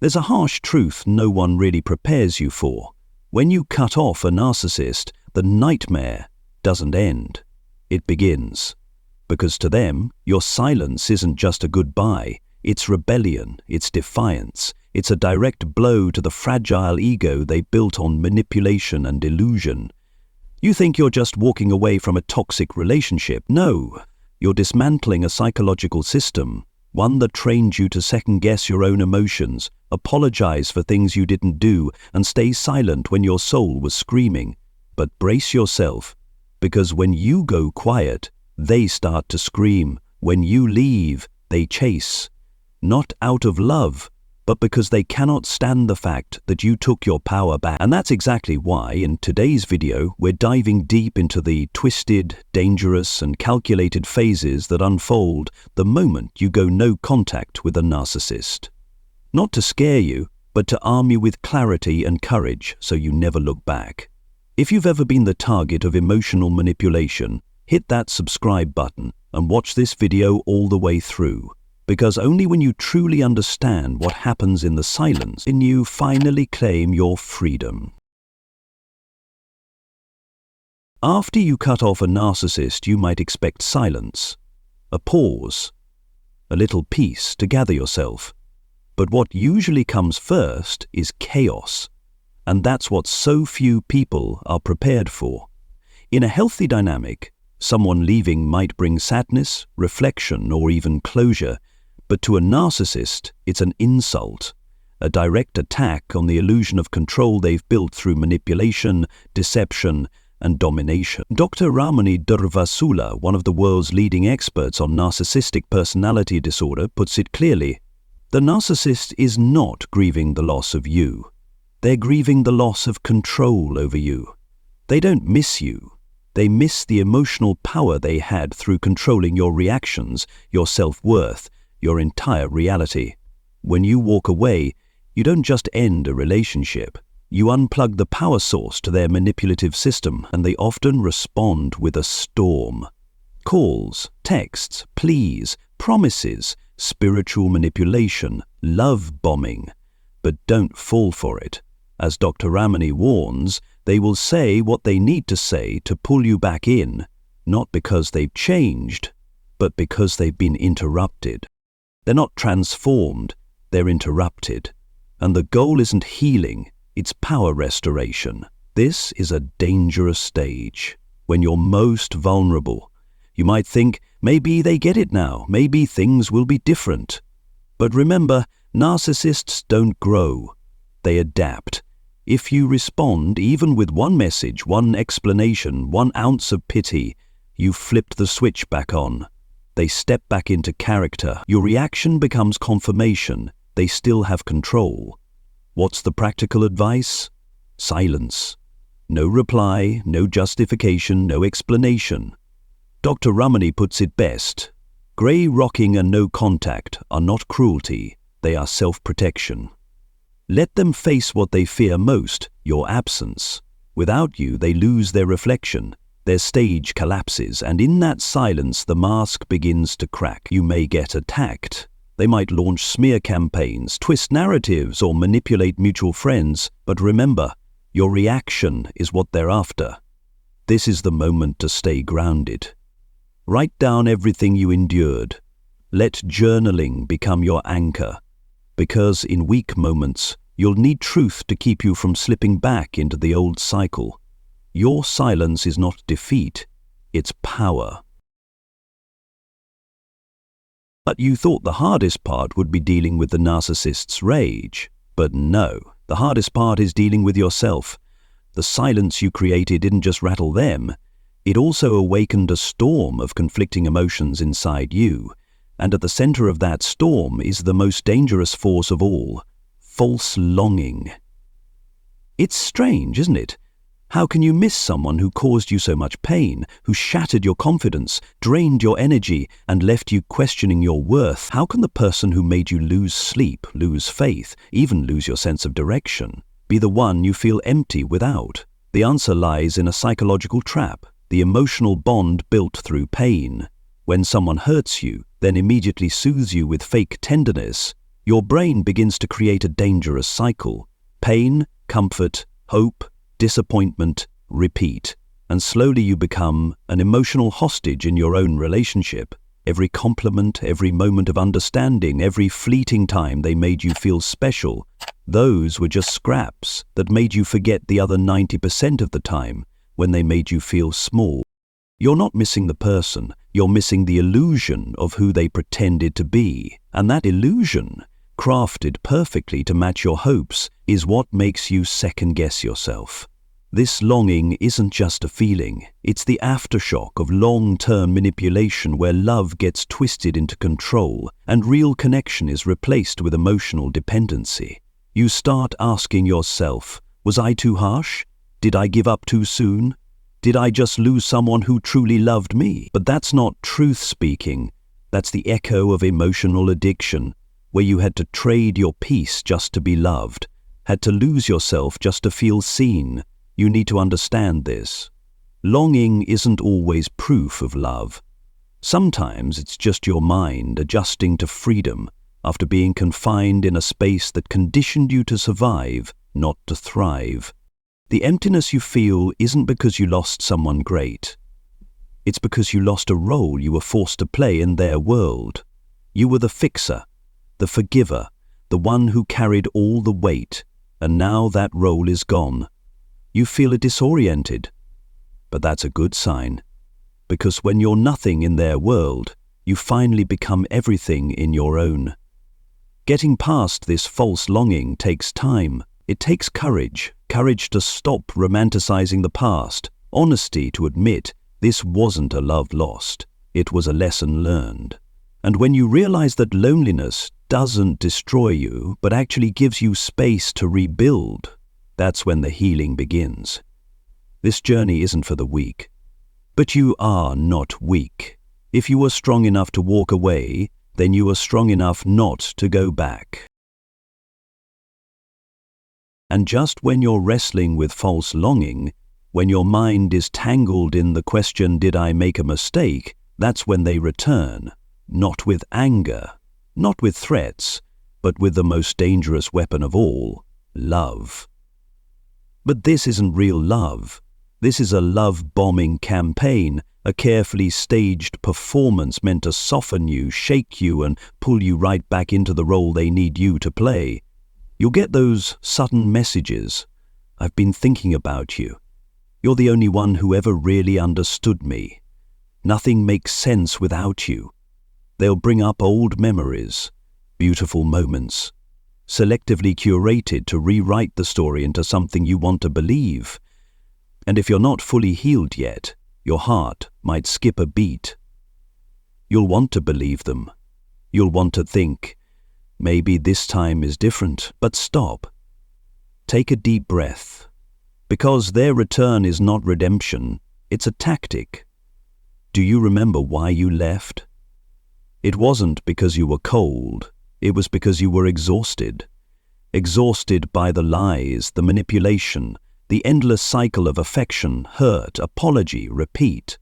There's a harsh truth no one really prepares you for. When you cut off a narcissist, the nightmare doesn't end. It begins. Because to them, your silence isn't just a goodbye. It's rebellion, it's defiance, it's a direct blow to the fragile ego they built on manipulation and illusion. You think you're just walking away from a toxic relationship. No, you're dismantling a psychological system, one that trained you to second-guess your own emotions, apologize for things you didn't do, and stay silent when your soul was screaming. But brace yourself, because when you go quiet, they start to scream. When you leave, they chase. Not out of love, but because they cannot stand the fact that you took your power back. And that's exactly why, in today's video, we're diving deep into the twisted, dangerous, and calculated phases that unfold the moment you go no contact with a narcissist. Not to scare you, but to arm you with clarity and courage so you never look back. If you've ever been the target of emotional manipulation, hit that subscribe button and watch this video all the way through. Because only when you truly understand what happens in the silence can you finally claim your freedom. After you cut off a narcissist, you might expect silence, a pause, a little peace to gather yourself. But what usually comes first is chaos, and that's what so few people are prepared for. In a healthy dynamic, someone leaving might bring sadness, reflection, or even closure. But to a narcissist, it's an insult, a direct attack on the illusion of control they've built through manipulation, deception, and domination. Dr. Ramani Durvasula, one of the world's leading experts on narcissistic personality disorder, puts it clearly. The narcissist is not grieving the loss of you. They're grieving the loss of control over you. They don't miss you. They miss the emotional power they had through controlling your reactions, your self-worth, your entire reality. When you walk away, you don't just end a relationship. You unplug the power source to their manipulative system, and they often respond with a storm. Calls, texts, pleas, promises, spiritual manipulation, love bombing. But don't fall for it. As Dr. Ramani warns, they will say what they need to say to pull you back in, not because they've changed, but because they've been interrupted. They're not transformed, they're interrupted. And the goal isn't healing, it's power restoration. This is a dangerous stage. When you're most vulnerable, you might think, maybe they get it now, maybe things will be different. But remember, narcissists don't grow, they adapt. If you respond even with one message, one explanation, 1 ounce of pity, you've flipped the switch back on. They step back into character. Your reaction becomes confirmation. They still have control. What's the practical advice? Silence. No reply, no justification, no explanation. Dr. Ramani puts it best. Grey rocking and no contact are not cruelty, they are self-protection. Let them face what they fear most, your absence. Without you, they lose their reflection. Their stage collapses, and in that silence the mask begins to crack. You may get attacked. They might launch smear campaigns, twist narratives, or manipulate mutual friends. But remember, your reaction is what they're after. This is the moment to stay grounded. Write down everything you endured. Let journaling become your anchor. Because in weak moments, you'll need truth to keep you from slipping back into the old cycle. Your silence is not defeat, it's power. But you thought the hardest part would be dealing with the narcissist's rage. But no, the hardest part is dealing with yourself. The silence you created didn't just rattle them, it also awakened a storm of conflicting emotions inside you. And at the center of that storm is the most dangerous force of all, false longing. It's strange, isn't it? How can you miss someone who caused you so much pain, who shattered your confidence, drained your energy, and left you questioning your worth? How can the person who made you lose sleep, lose faith, even lose your sense of direction, be the one you feel empty without? The answer lies in a psychological trap, the emotional bond built through pain. When someone hurts you, then immediately soothes you with fake tenderness, your brain begins to create a dangerous cycle. Pain, comfort, hope, disappointment, repeat. And slowly you become an emotional hostage in your own relationship. Every compliment, every moment of understanding, every fleeting time they made you feel special, those were just scraps that made you forget the other 90% of the time when they made you feel small. You're not missing the person, you're missing the illusion of who they pretended to be. And that illusion, crafted perfectly to match your hopes, is what makes you second-guess yourself. This longing isn't just a feeling, it's the aftershock of long-term manipulation where love gets twisted into control and real connection is replaced with emotional dependency. You start asking yourself, was I too harsh? Did I give up too soon? Did I just lose someone who truly loved me? But that's not truth speaking, that's the echo of emotional addiction, where you had to trade your peace just to be loved, had to lose yourself just to feel seen. You need to understand this. Longing isn't always proof of love. Sometimes it's just your mind adjusting to freedom after being confined in a space that conditioned you to survive, not to thrive. The emptiness you feel isn't because you lost someone great. It's because you lost a role you were forced to play in their world. You were the fixer, the forgiver, the one who carried all the weight, and now that role is gone. You feel disoriented, but that's a good sign, because when you're nothing in their world, you finally become everything in your own. Getting past this false longing takes time. It takes courage to stop romanticizing the past, honesty to admit this wasn't a love lost, it was a lesson learned. And when you realize that loneliness doesn't destroy you, but actually gives you space to rebuild, that's when the healing begins. This journey isn't for the weak. But you are not weak. If you are strong enough to walk away, then you are strong enough not to go back. And just when you're wrestling with false longing, when your mind is tangled in the question, did I make a mistake? That's when they return, not with anger, not with threats, but with the most dangerous weapon of all, love. But this isn't real love. This is a love-bombing campaign, a carefully staged performance meant to soften you, shake you, and pull you right back into the role they need you to play. You'll get those sudden messages. I've been thinking about you. You're the only one who ever really understood me. Nothing makes sense without you. They'll bring up old memories, beautiful moments, selectively curated to rewrite the story into something you want to believe. And if you're not fully healed yet, your heart might skip a beat. You'll want to believe them. You'll want to think, maybe this time is different, but stop. Take a deep breath. Because their return is not redemption, it's a tactic. Do you remember why you left? It wasn't because you were cold. It was because you were exhausted. Exhausted by the lies, the manipulation, the endless cycle of affection, hurt, apology, repeat.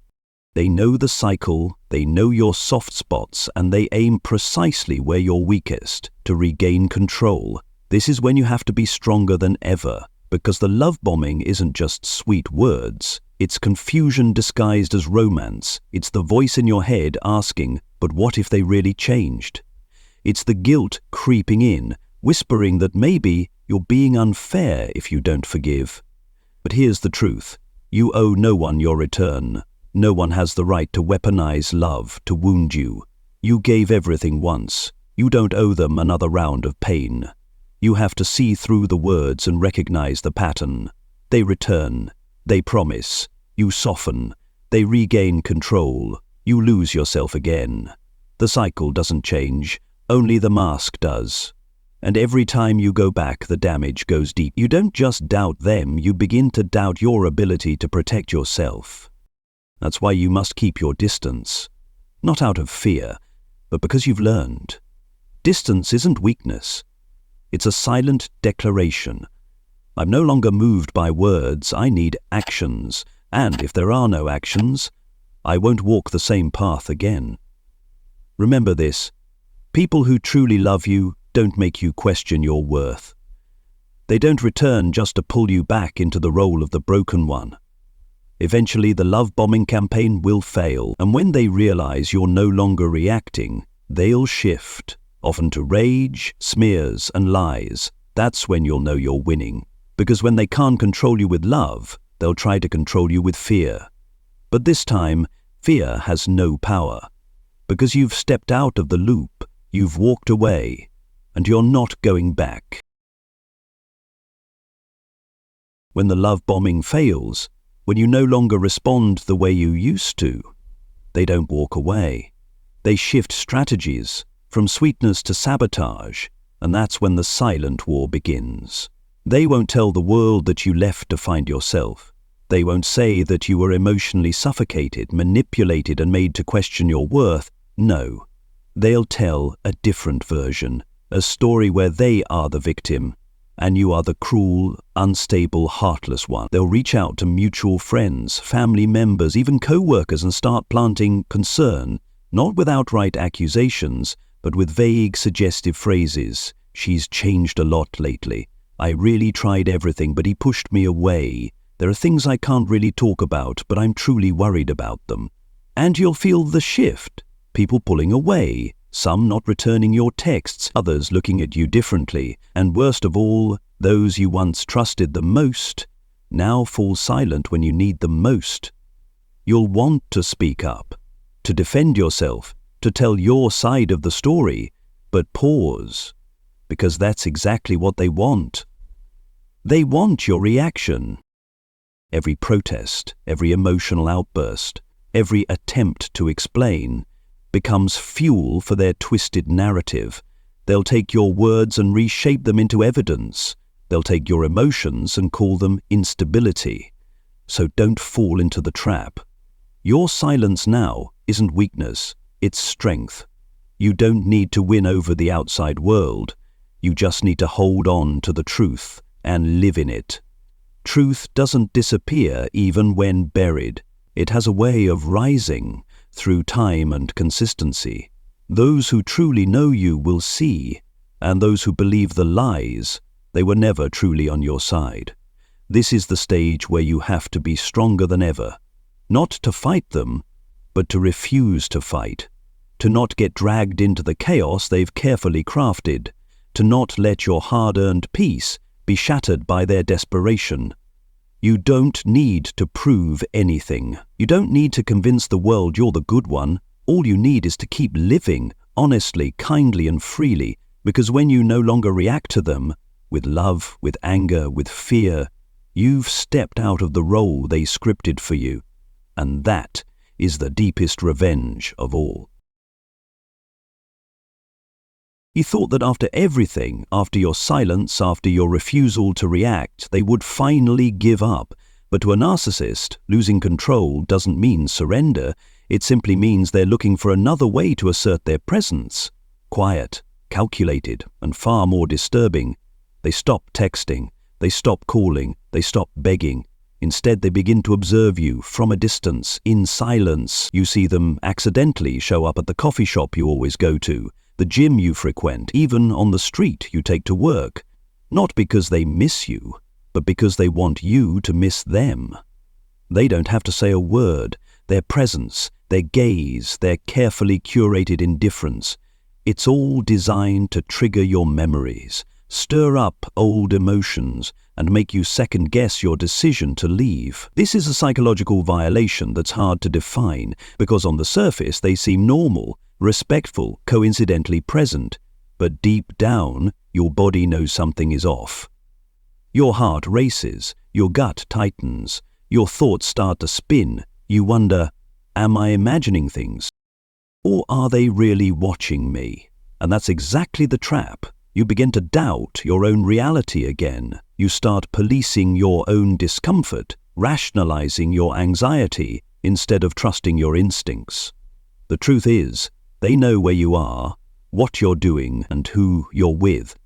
They know the cycle, they know your soft spots, and they aim precisely where you're weakest to regain control. This is when you have to be stronger than ever, because the love bombing isn't just sweet words. It's confusion disguised as romance. It's the voice in your head asking, but what if they really changed? It's the guilt creeping in, whispering that maybe you're being unfair if you don't forgive. But here's the truth. You owe no one your return. No one has the right to weaponize love to wound you. You gave everything once. You don't owe them another round of pain. You have to see through the words and recognize the pattern. They return. They promise. You soften. They regain control. You lose yourself again. The cycle doesn't change. Only the mask does. And every time you go back, the damage goes deep. You don't just doubt them, you begin to doubt your ability to protect yourself. That's why you must keep your distance. Not out of fear, but because you've learned. Distance isn't weakness. It's a silent declaration. I'm no longer moved by words, I need actions. And if there are no actions, I won't walk the same path again. Remember this. People who truly love you don't make you question your worth. They don't return just to pull you back into the role of the broken one. Eventually, the love-bombing campaign will fail, and when they realize you're no longer reacting, they'll shift, often to rage, smears, and lies. That's when you'll know you're winning. Because when they can't control you with love, they'll try to control you with fear. But this time, fear has no power. Because you've stepped out of the loop, you've walked away, and you're not going back. When the love bombing fails, when you no longer respond the way you used to, they don't walk away. They shift strategies from sweetness to sabotage, and that's when the silent war begins. They won't tell the world that you left to find yourself. They won't say that you were emotionally suffocated, manipulated, and made to question your worth. No, they'll tell a different version, a story where they are the victim, and you are the cruel, unstable, heartless one. They'll reach out to mutual friends, family members, even co-workers, and start planting concern, not with outright accusations, but with vague, suggestive phrases. She's changed a lot lately. I really tried everything, but he pushed me away. There are things I can't really talk about, but I'm truly worried about them. And you'll feel the shift. People pulling away, some not returning your texts, others looking at you differently, and worst of all, those you once trusted the most now fall silent when you need them most. You'll want to speak up, to defend yourself, to tell your side of the story, but pause, because that's exactly what they want. They want your reaction. Every protest, every emotional outburst, every attempt to explain becomes fuel for their twisted narrative. They'll take your words and reshape them into evidence. They'll take your emotions and call them instability. So don't fall into the trap. Your silence now isn't weakness, it's strength. You don't need to win over the outside world. You just need to hold on to the truth and live in it. Truth doesn't disappear even when buried. It has a way of rising through time and consistency. Those who truly know you will see, and those who believe the lies, they were never truly on your side. This is the stage where you have to be stronger than ever. Not to fight them, but to refuse to fight. To not get dragged into the chaos they've carefully crafted. To not let your hard-earned peace be shattered by their desperation. You don't need to prove anything. You don't need to convince the world you're the good one. All you need is to keep living, honestly, kindly, and freely, because when you no longer react to them, with love, with anger, with fear, you've stepped out of the role they scripted for you. And that is the deepest revenge of all. You thought that after everything, after your silence, after your refusal to react, they would finally give up. But to a narcissist, losing control doesn't mean surrender. It simply means they're looking for another way to assert their presence. Quiet, calculated, and far more disturbing. They stop texting, they stop calling, they stop begging. Instead, they begin to observe you from a distance, in silence. You see them accidentally show up at the coffee shop you always go to, the gym you frequent, even on the street you take to work. Not because they miss you, but because they want you to miss them. They don't have to say a word. Their presence, their gaze, their carefully curated indifference, it's all designed to trigger your memories, stir up old emotions, and make you second-guess your decision to leave. This is a psychological violation that's hard to define, because on the surface they seem normal, respectful, coincidentally present, but deep down, your body knows something is off. Your heart races, your gut tightens, your thoughts start to spin. You wonder, am I imagining things? Or are they really watching me? And that's exactly the trap. You begin to doubt your own reality again. You start policing your own discomfort, rationalizing your anxiety instead of trusting your instincts. The truth is, they know where you are, what you're doing, and who you're with.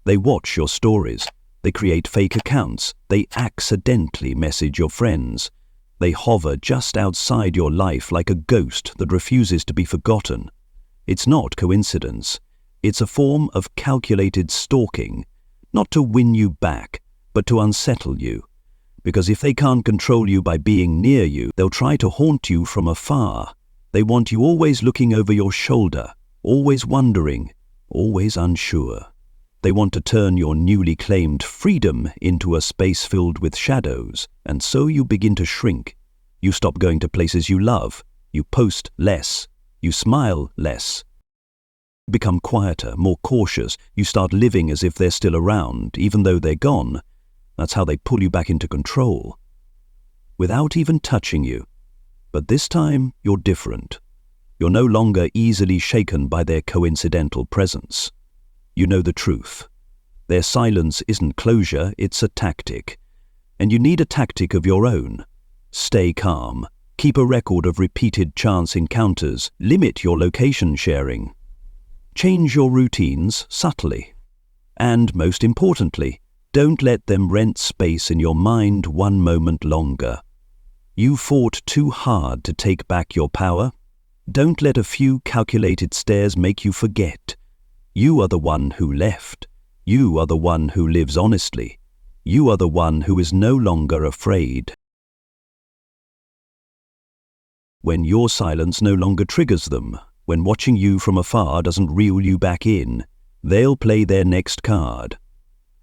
They watch your stories. They create fake accounts. They accidentally message your friends. They hover just outside your life like a ghost that refuses to be forgotten. It's not coincidence. It's a form of calculated stalking, not to win you back, but to unsettle you. Because if they can't control you by being near you, they'll try to haunt you from afar. They want you always looking over your shoulder, always wondering, always unsure. They want to turn your newly claimed freedom into a space filled with shadows, and so you begin to shrink. You stop going to places you love. You post less. You smile less. Become quieter, more cautious. You start living as if they're still around, even though they're gone. That's how they pull you back into control, without even touching you. But this time, you're different. You're no longer easily shaken by their coincidental presence. You know the truth. Their silence isn't closure, it's a tactic. And you need a tactic of your own. Stay calm. Keep a record of repeated chance encounters. Limit your location sharing. Change your routines subtly. And most importantly, don't let them rent space in your mind one moment longer. You fought too hard to take back your power. Don't let a few calculated stares make you forget. You are the one who left. You are the one who lives honestly. You are the one who is no longer afraid. When your silence no longer triggers them, when watching you from afar doesn't reel you back in, they'll play their next card.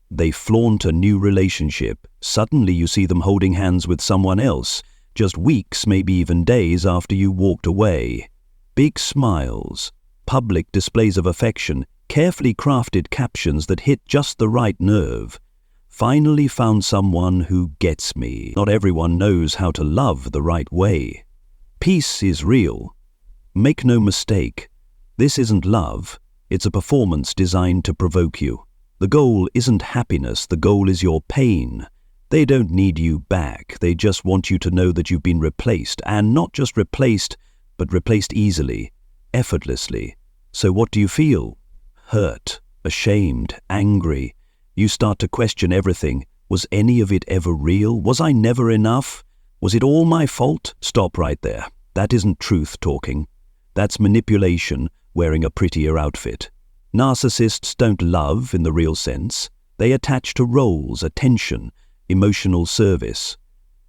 They flaunt a new relationship. Suddenly you see them holding hands with someone else, just weeks, maybe even days after you walked away. Big smiles, public displays of affection, carefully crafted captions that hit just the right nerve. Finally found someone who gets me. Not everyone knows how to love the right way. Peace is real. Make no mistake, this isn't love. It's a performance designed to provoke you. The goal isn't happiness, the goal is your pain. They don't need you back, they just want you to know that you've been replaced, and not just replaced, but replaced easily, effortlessly. So what do you feel? Hurt, ashamed, angry. You start to question everything. Was any of it ever real? Was I never enough? Was it all my fault? Stop right there. That isn't truth talking. That's manipulation wearing a prettier outfit. Narcissists don't love in the real sense. They attach to roles, attention, emotional service.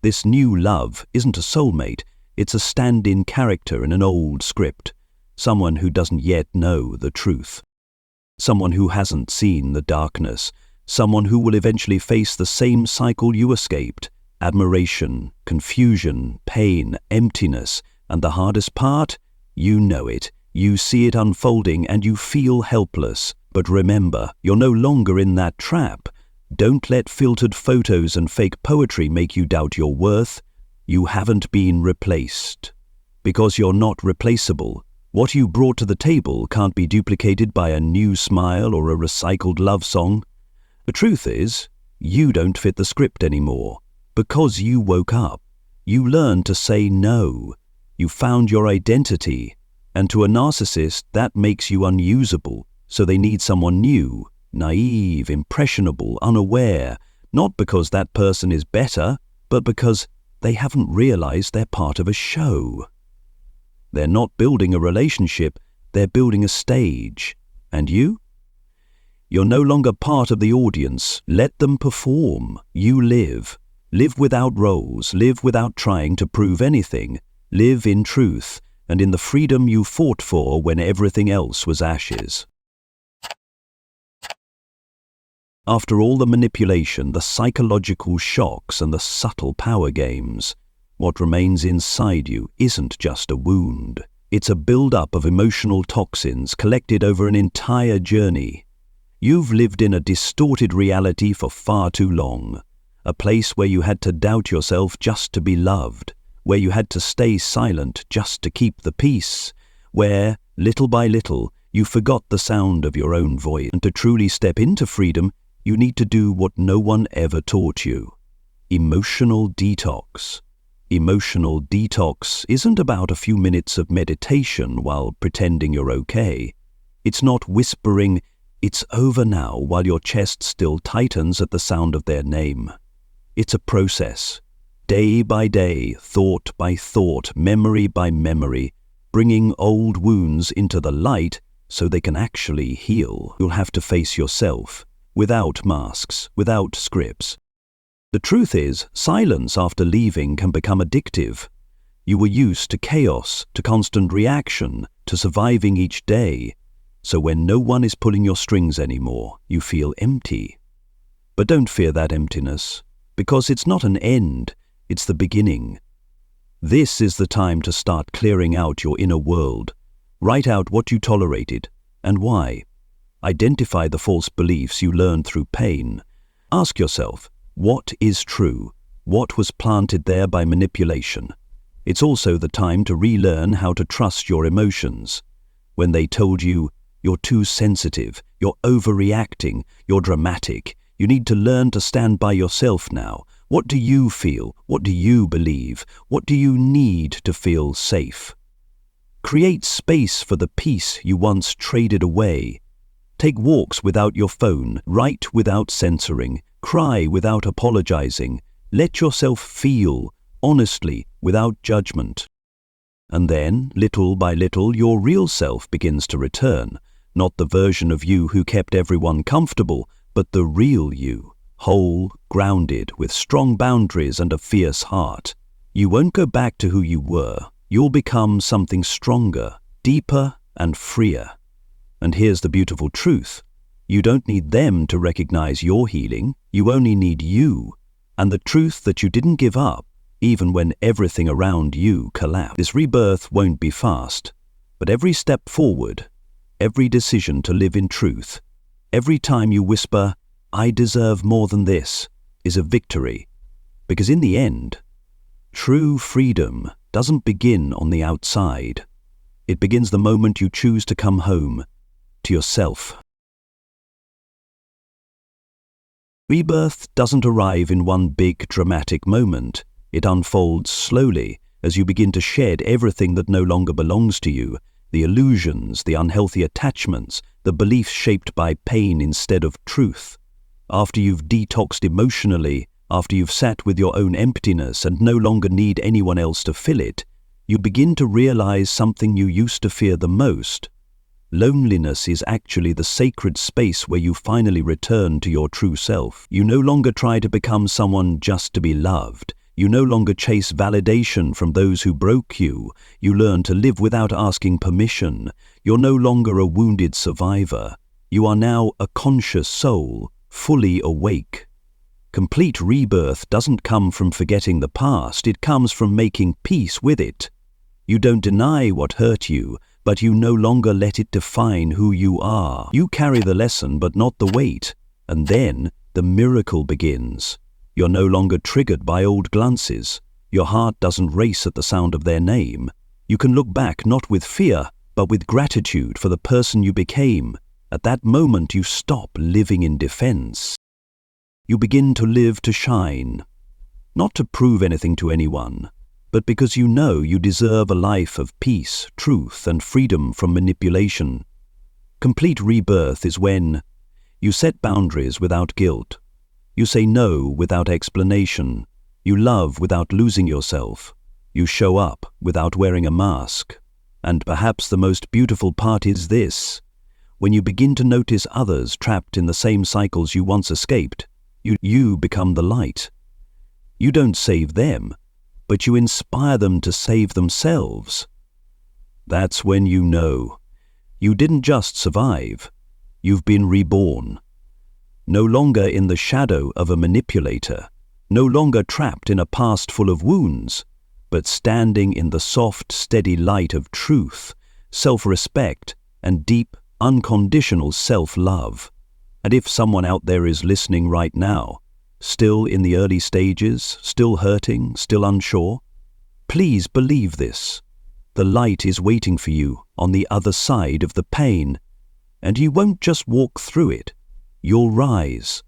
This new love isn't a soulmate. It's a stand-in character in an old script. Someone who doesn't yet know the truth. Someone who hasn't seen the darkness. Someone who will eventually face the same cycle you escaped. Admiration, confusion, pain, emptiness, and the hardest part? You know it. You see it unfolding and you feel helpless. But remember, you're no longer in that trap. Don't let filtered photos and fake poetry make you doubt your worth. You haven't been replaced. Because you're not replaceable. What you brought to the table can't be duplicated by a new smile or a recycled love song. The truth is, you don't fit the script anymore. Because you woke up. You learned to say no. You found your identity. And to a narcissist, that makes you unusable. So they need someone new, naive, impressionable, unaware. Not because that person is better, but because they haven't realized they're part of a show. They're not building a relationship, they're building a stage. And you? You're no longer part of the audience. Let them perform. You live. Live without roles. Live without trying to prove anything. Live in truth and in the freedom you fought for when everything else was ashes. After all the manipulation, the psychological shocks and the subtle power games, what remains inside you isn't just a wound. It's a build-up of emotional toxins collected over an entire journey. You've lived in a distorted reality for far too long. A place where you had to doubt yourself just to be loved. Where you had to stay silent just to keep the peace. Where, little by little, you forgot the sound of your own voice. And to truly step into freedom, you need to do what no one ever taught you. Emotional detox. Emotional detox isn't about a few minutes of meditation while pretending you're okay. It's not whispering, "It's over now," while your chest still tightens at the sound of their name. It's a process. Day by day, thought by thought, memory by memory, bringing old wounds into the light so they can actually heal. You'll have to face yourself, without masks, without scripts. The truth is, silence after leaving can become addictive. You were used to chaos, to constant reaction, to surviving each day. So when no one is pulling your strings anymore, you feel empty. But don't fear that emptiness, because it's not an end, it's the beginning. This is the time to start clearing out your inner world. Write out what you tolerated and why. Identify the false beliefs you learned through pain. Ask yourself, what is true? What was planted there by manipulation? It's also the time to relearn how to trust your emotions. When they told you, you're too sensitive, you're overreacting, you're dramatic, you need to learn to stand by yourself now. What do you feel? What do you believe? What do you need to feel safe? Create space for the peace you once traded away. Take walks without your phone, write without censoring, cry without apologizing. Let yourself feel, honestly, without judgment. And then, little by little, your real self begins to return. Not the version of you who kept everyone comfortable, but the real you, whole, grounded, with strong boundaries and a fierce heart. You won't go back to who you were. You'll become something stronger, deeper, and freer. And here's the beautiful truth. You don't need them to recognize your healing. You only need you, and the truth that you didn't give up, even when everything around you collapsed. This rebirth won't be fast, but every step forward, every decision to live in truth, every time you whisper, "I deserve more than this," is a victory. Because in the end, true freedom doesn't begin on the outside. It begins the moment you choose to come home to yourself. Rebirth doesn't arrive in one big dramatic moment. It unfolds slowly as you begin to shed everything that no longer belongs to you, the illusions, the unhealthy attachments, the beliefs shaped by pain instead of truth. After you've detoxed emotionally, after you've sat with your own emptiness and no longer need anyone else to fill it, you begin to realize something you used to fear the most. Loneliness is actually the sacred space where you finally return to your true self. You no longer try to become someone just to be loved. You no longer chase validation from those who broke you. You learn to live without asking permission. You're no longer a wounded survivor. You are now a conscious soul, fully awake. Complete rebirth doesn't come from forgetting the past. It comes from making peace with it. You don't deny what hurt you, but you no longer let it define who you are. You carry the lesson but not the weight. And then the miracle begins. You're no longer triggered by old glances. Your heart doesn't race at the sound of their name. You can look back not with fear, but with gratitude for the person you became. At that moment you stop living in defense. You begin to live to shine. Not to prove anything to anyone, but because you know you deserve a life of peace, truth, and freedom from manipulation. Complete rebirth is when you set boundaries without guilt. You say no without explanation. You love without losing yourself. You show up without wearing a mask. And perhaps the most beautiful part is this. When you begin to notice others trapped in the same cycles you once escaped, you become the light. You don't save them, but you inspire them to save themselves. That's when you know. You didn't just survive. You've been reborn. No longer in the shadow of a manipulator, no longer trapped in a past full of wounds, but standing in the soft, steady light of truth, self-respect, and deep, unconditional self-love. And if someone out there is listening right now, still in the early stages, still hurting, still unsure, please believe this. The light is waiting for you on the other side of the pain, and you won't just walk through it. You'll rise.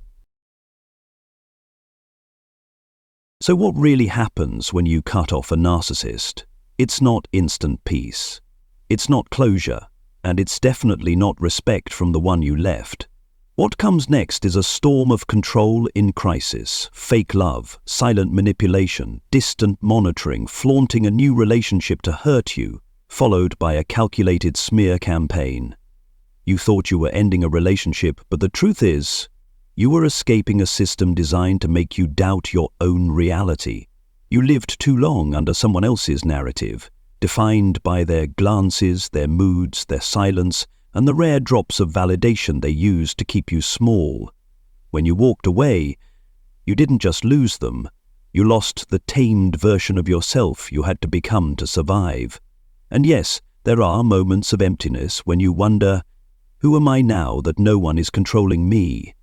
So what really happens when you cut off a narcissist? It's not instant peace. It's not closure, and it's definitely not respect from the one you left. What comes next is a storm of control in crisis, fake love, silent manipulation, distant monitoring, flaunting a new relationship to hurt you, followed by a calculated smear campaign. You thought you were ending a relationship, but the truth is, you were escaping a system designed to make you doubt your own reality. You lived too long under someone else's narrative, defined by their glances, their moods, their silence, and the rare drops of validation they used to keep you small. When you walked away, you didn't just lose them, you lost the tamed version of yourself you had to become to survive. And yes, there are moments of emptiness when you wonder, who am I now that no one is controlling me?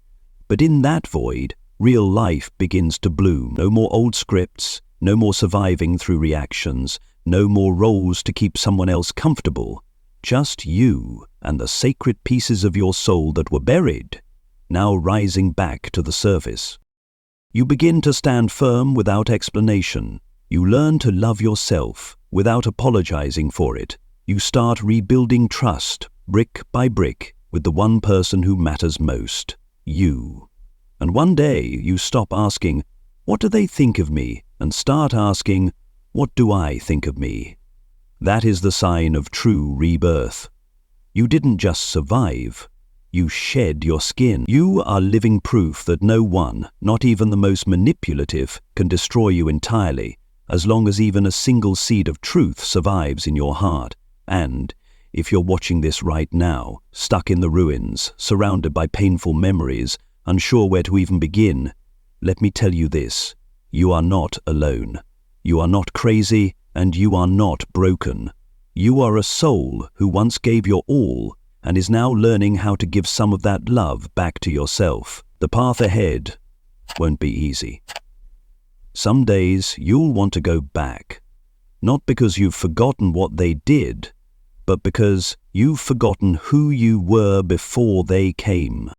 But in that void, real life begins to bloom. No more old scripts, no more surviving through reactions, no more roles to keep someone else comfortable. Just you and the sacred pieces of your soul that were buried, now rising back to the surface. You begin to stand firm without explanation. You learn to love yourself without apologizing for it. You start rebuilding trust, brick by brick, with the one person who matters most, you. And one day you stop asking, what do they think of me? And start asking, what do I think of me? That is the sign of true rebirth. You didn't just survive, you shed your skin. You are living proof that no one, not even the most manipulative, can destroy you entirely, as long as even a single seed of truth survives in your heart. And if you're watching this right now, stuck in the ruins, surrounded by painful memories, unsure where to even begin, let me tell you this, you are not alone. You are not crazy, and you are not broken. You are a soul who once gave your all and is now learning how to give some of that love back to yourself. The path ahead won't be easy. Some days you'll want to go back, not because you've forgotten what they did, but because you've forgotten who you were before they came.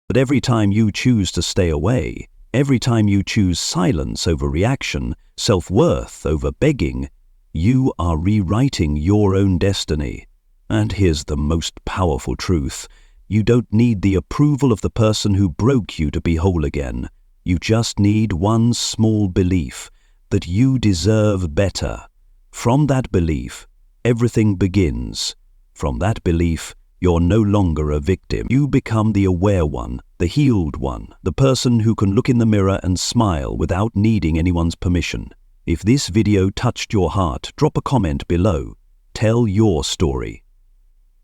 But every time you choose to stay away, every time you choose silence over reaction, self-worth over begging, you are rewriting your own destiny. And here's the most powerful truth. You don't need the approval of the person who broke you to be whole again. You just need one small belief that you deserve better. From that belief, everything begins. From that belief, you're no longer a victim. You become the aware one, the healed one, the person who can look in the mirror and smile without needing anyone's permission. If this video touched your heart, drop a comment below. Tell your story.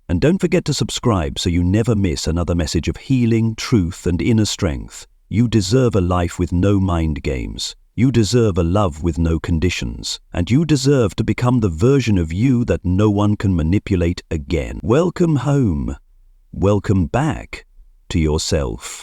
And don't forget to subscribe so you never miss another message of healing, truth, and inner strength. You deserve a life with no mind games. You deserve a love with no conditions. And you deserve to become the version of you that no one can manipulate again. Welcome home. Welcome back to yourself.